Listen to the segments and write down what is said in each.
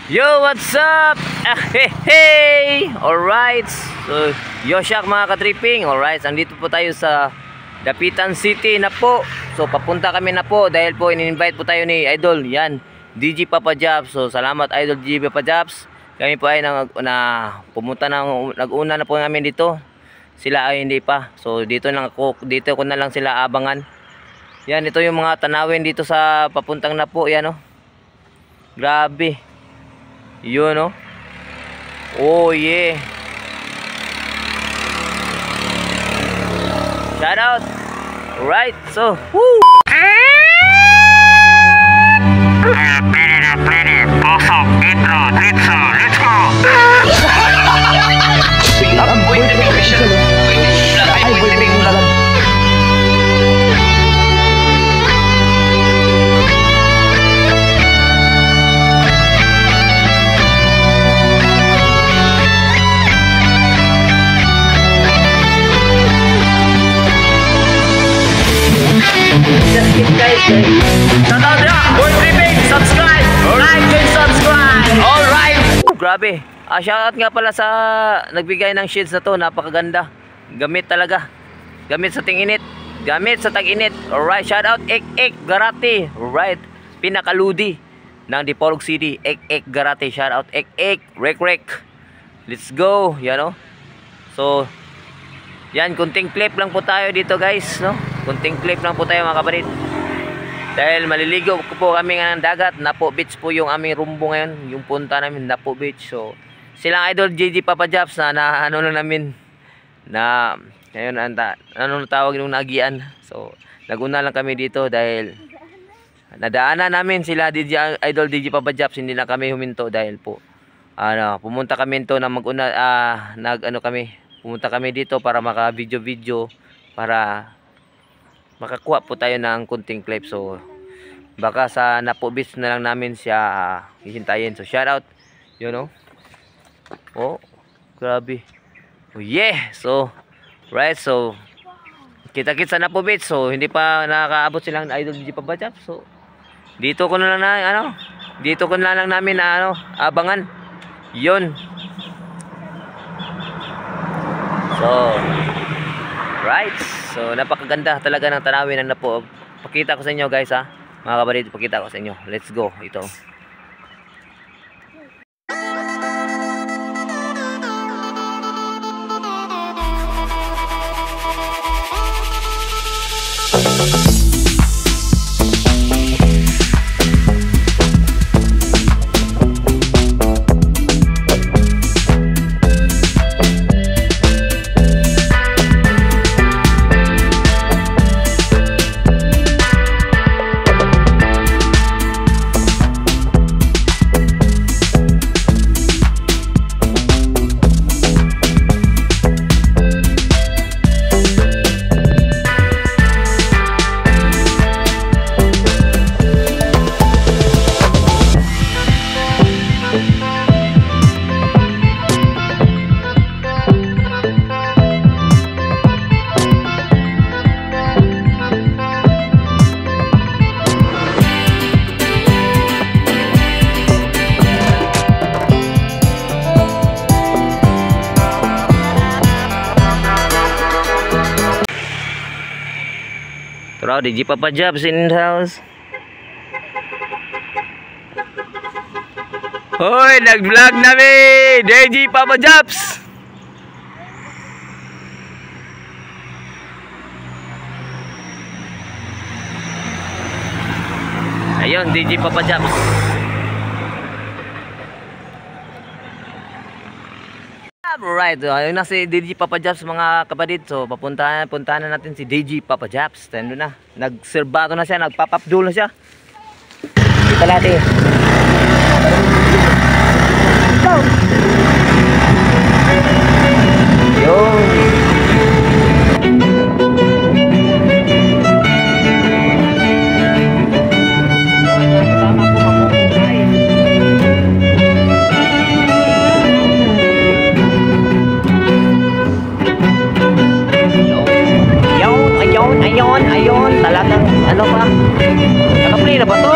Yo, what's up? Hey, hey! Alright. So, Yoshak mga katripping. Alright, andito po tayo sa Dapitan City na po. So, papunta kami na po dahil po in-invite po tayo ni Idol. Yan, DJ Papa Jobs. So, salamat Idol DJ Papa Jobs. Kami po ay pumunta nag-una na po namin dito. Sila ay hindi pa. So, dito ko na lang sila abangan. Yan, ito yung mga tanawin dito sa papuntang na po. Yan, oh. Grabe. Yun, no? Oh, yeah. Shout out. Alright, so, woo! Pasok, intro, ditso, let's go! Boy, television. Ay, boy, television. Just hit guys. Shout out ya, boy tripping, subscribe, like and subscribe. Alright. Grabe. Shout out nga pala sa nagbigay ng shades na to, napakaganda. Gamit talaga. Gamit sa tinginit, gamit sa tag-init. Alright, shout out Ek Garate. Alright, pinakaludi ng Dipolog City. Ek Garate, shout out Ek Rek. Let's go, yan, no? So, yan, kunting clip lang po tayo dito guys, no? Kunting clip lang po tayo mga kapatid. Dahil maliligo po kami ng dagat. Napo Beach po yung aming rumbo ngayon. Yung punta namin, Napo Beach. So, silang Idol DJ Papa Jobs na ano lang namin. Na, ngayon, ano tawag yung nagian. So, naguna lang kami dito dahil nadaanan namin sila Idol DJ Papa Jobs. Hindi na kami huminto dahil po pumunta kami ito na maguna, pumunta kami dito para maka-video para makakuha po tayo ng kunting clip. So baka sa Napo Beach na lang namin siya hihintayin. So shout out, you know. Oh, grabe. Oh yeah. So right, so kita-kits sa Napo Beach. So hindi pa nakakaabot silang Idol DJ Papa Jobs. So dito ko na lang dito ko na lang namin abangan. Yun. So right, so napakaganda talaga ng tanawin na po. Pakita ko sa inyo guys, mga kapatid, pakita ko sa inyo. Let's go, ito. Tara, DJ Papa Jobs in the house. Hoy, nag-vlog namin! DJ Papa Jobs! Ayun, DJ Papa Jobs. Alright, ayun na si DJ Papa Jobs mga kapatid. So puntahan na natin si DJ Papa Jobs. Tendo na, nagserbato na siya, nagpapapdul na siya. Kita natin. Go! Yo! Ayun, talagang ano pa? Naka-play na ba to?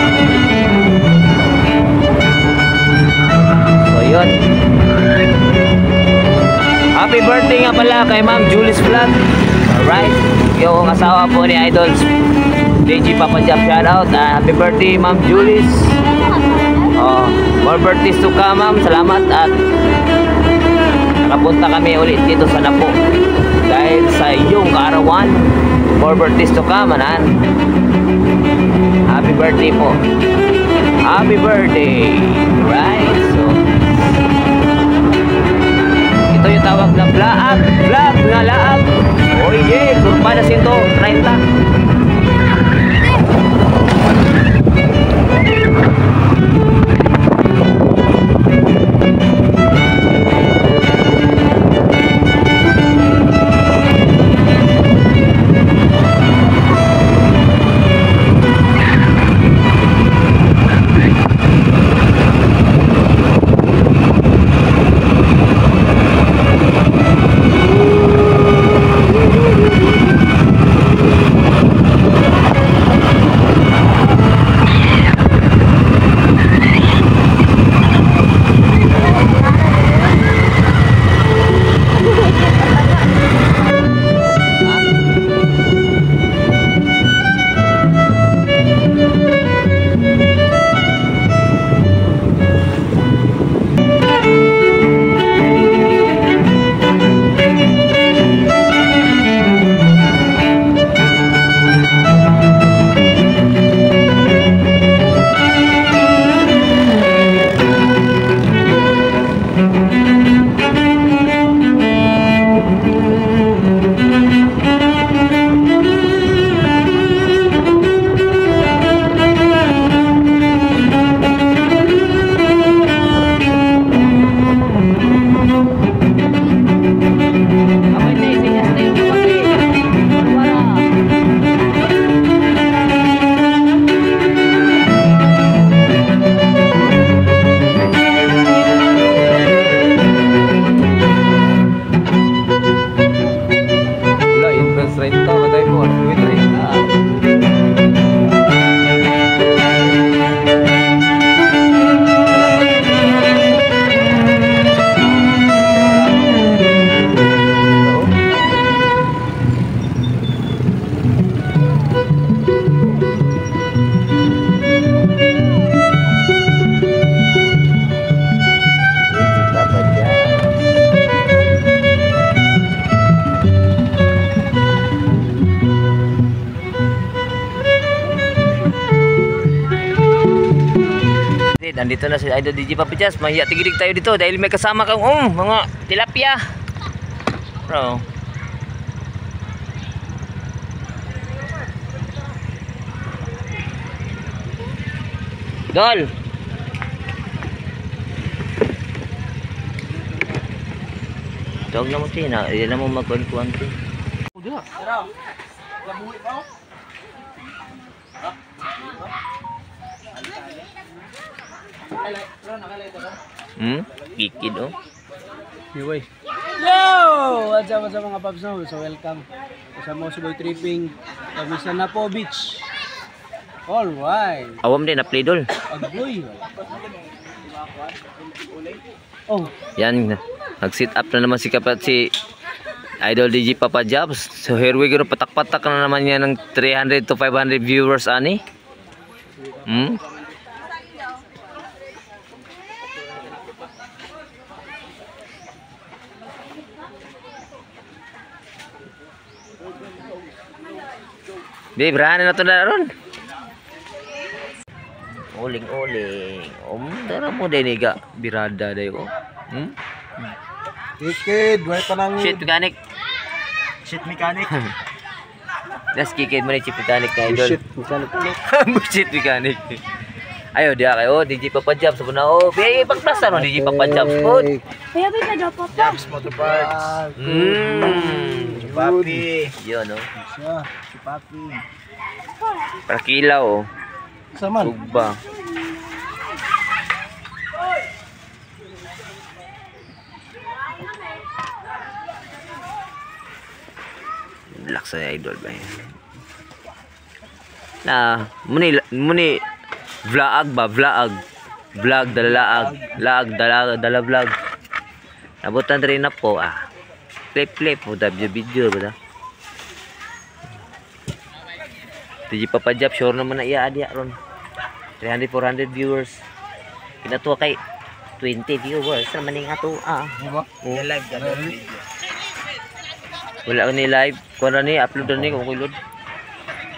birthday nga pala kay Ma'am Julie's Vlog. Alright. Yung asawa po ni Idols DJ Papa Jab, shout out. Happy birthday Ma'am Julie's. More birthdays to come, ma'am. Salamat at nakapunta kami ulit dito sa Napo dahil sa iyong kaarawan. More birthdays to come, manan. Happy birthday po. Happy birthday. Right? So ito yung tawag na vlog na laag. Oy, yeah, surpa na 130. Nandito na si Idol DJ Papa Jab. Mahiya tigilig tayo dito dahil may kasama kang mga tilapia. Bro. Dol. Tawag na mo tina, ilan mo magkuan-kuan ti. Udah. Tara. Labuhi pa ako. Kikid oh. Anyway. Yo! What's up mga paps no? So welcome sa Mosuboy Tripping kami sa Napo Beach. Alright. Awam din na play dol. Agboy. Oh. Yan, nag-sit up na naman si Idol DJ Papa Jab. So here we go, patak-patak na naman yan ng 300 to 500 viewers ani. Babe, rahanan na ito na ron. Uling-uling. Dara mo din iga. Birada dayo. Kikid, wala pa nang Shit mechanic. shit mechanic. Das kikid mo na chip mechanic na idol. Shit mechanic. Shit mechanic. Ayo dia kayo. DJ Papa Jab. Sabi na, biaya pagplasan mo DJ Papa Jab. Kaya ba ka daw po? Jabs Motor Parts. Chupapi. Yun, no? Siya, Chupapi. Para kilaw, oh. Saman. Ugba. Relax sa idol ba yan? Na, muni vlog ba? Vlog, dala vlog. Nabutan rin na po, clip. Udah video ba da? DJ Papa Jab sure naman na iya dia ron. 300-400 viewers. Kinato kay 20 viewers naman ning ato Diba? Live ka na video. Wala ko ni live. Kuha na ni upload na ni kung kulod.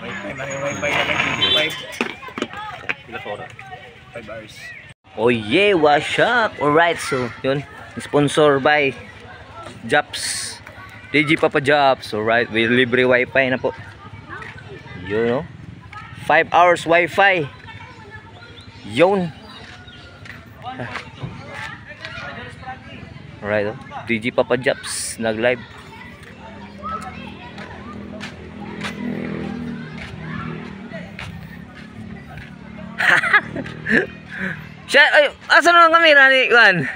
Wifi na lang 5. Pila oras? 5 hours. Oh yeah, what's up? Alright, so yun. Sponsor by Japs. DJ Papa Japs. Alright, with libre wifi na po. Yun, no? 5 hours wifi. Yun. Alright, oh. DJ Papa Japs nag-live. Siya, ay, asan ang kamera ni Juan?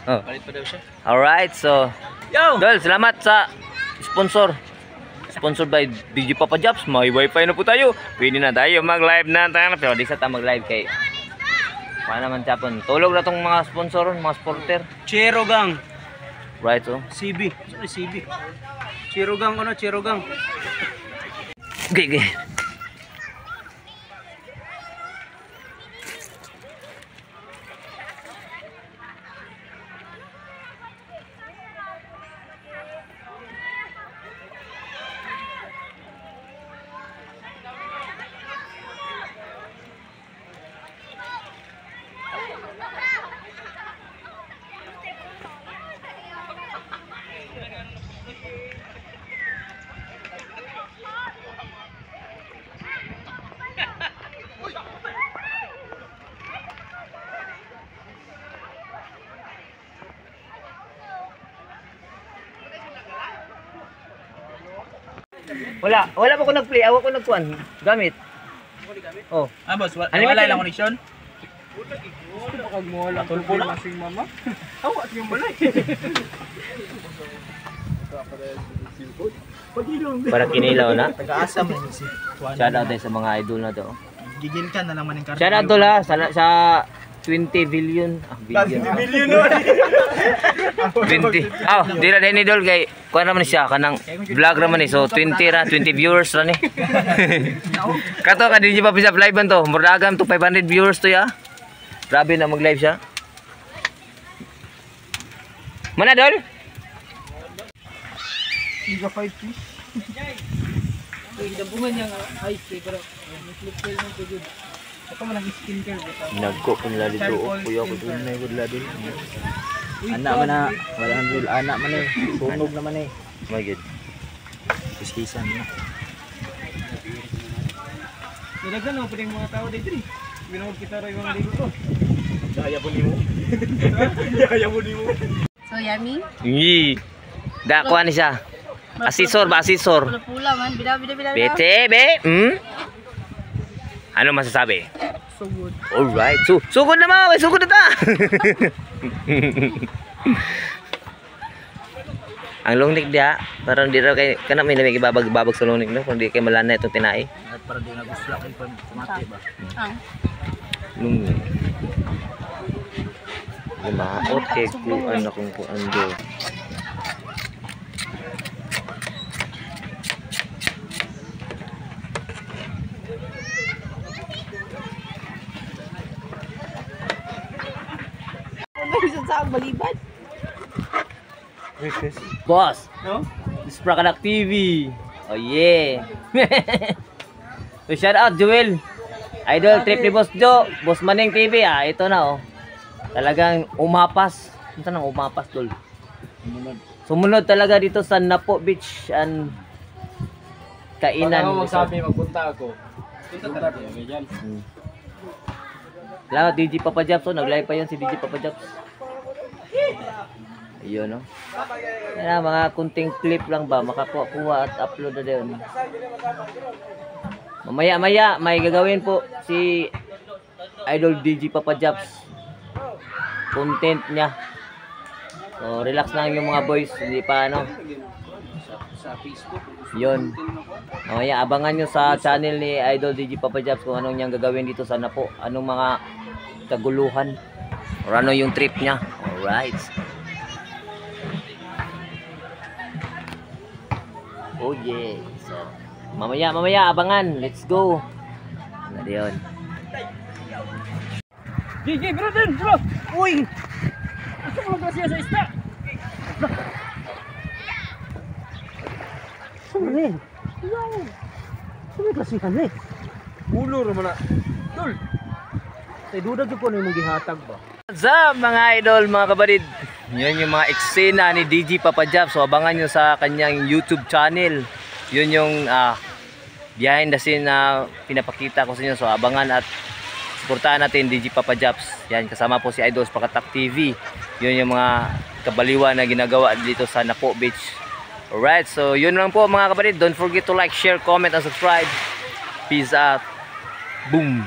Oh. Palit pa daw siya. Alright, so Yo! Dol, salamat sa sponsor. Sponsored by DJ Papa Jobs. May wifi na po tayo. Pwede na tayo mag-live na tayo. Pero di sa tayo mag-live kay paano naman tapon. Tulog na tong mga sponsor, mga supporter. Cherogang. Right, so. CB. Sorry, CB. Cherogang ano, Cherogang. Okay. Wala pa ko nag-play. Awa ko nagkuan. Gamit. Oh. Ah, boss, Ano wala yung lang connection? Tulpo na. Para kinilaw na. Taga-asa man si. Shout out din sa mga idol na to. Gigil ka na naman ng karton. Shout out to la sa 20 billion. Billion. 20. Di na din idol kay kuan naman siya kanang vlog naman ni. So 20 viewers ra ni. Kato ka DJ Papa Jab live man to. Murdagam to 500 viewers to ya. Grabe na mag-live siya. Mana dol? Liga 5 piece. Dabungan niya nga ay pero flip tail mo good. Ako man ang skincare bitaw. Nagko ko nila dito. Kuya ko dun na good la din. Anak man na, wala nang rule anak man eh. Sunog naman eh. My god. Kiskisan na. Nilagyan mo pa rin mga tao dito eh. Binawag kita rin mga ligo ko. Daya po ni mo. Daya po ni mo. So yummy. Yi. Da kuan ni siya. Asisor ba asisor? Pula man, bida. Bete be. Ano masasabi? So good. Alright. Sugod na mo. Sugod na ta. Ang lungnik dia, parang di raw kay kana may lamig babag sa lungnik no, kung di kay malana itong tinai. At para di nagusla kay pamati ba. Lungnik. Lumaot kay kuan akong kuan do. Sa balibad. Boss, No? this is Prakadak TV. Oh yeah. So shout out Joel. Idol trip ni Boss Jo, Boss Maneng TV ito na oh. Talagang umapas. Ano nang umapas tol? Sumunod talaga dito sa Napo Beach and kainan. Magpunta ako. Punta tayo diyan. Salamat DJ Papa Jobs, nag-live pa yan si DJ Papa Jobs. Ayun no. Yan mga kunting clip lang ba makakuha at upload na din. Mamaya may gagawin po si Idol DJ Papa Jobs. Content niya. So relax lang yung mga boys, hindi pa ano. Sa Facebook. Yun. Mamaya abangan nyo sa channel ni Idol DJ Papa Jobs kung anong niyang gagawin dito sa Napo. Anong mga kaguluhan or ano yung trip niya. Alright. Oh yeah. So, mamaya abangan. Let's go. Ano yun? Gigi, bro din, bro. Uy. Ito mo kasi sa isda. Sumali. Sumali kasi kami. Ulo naman na. Tol. Tay duda jud ko na imong gihatag ba. What's up mga idol, mga kabarid? Yun yung mga eksena ni DJ Papa Jab. So abangan nyo sa kanyang YouTube channel. Yun yung behind the scene na pinapakita ko sa inyo. So abangan at suportahan natin DJ Papa Jabs. Yan, kasama po si Idols Pakatak TV. Yun yung mga kabaliwan na ginagawa dito sa Napo Beach. Alright, so yun lang po mga kabarid. Don't forget to like, share, comment, and subscribe. Peace out. Boom.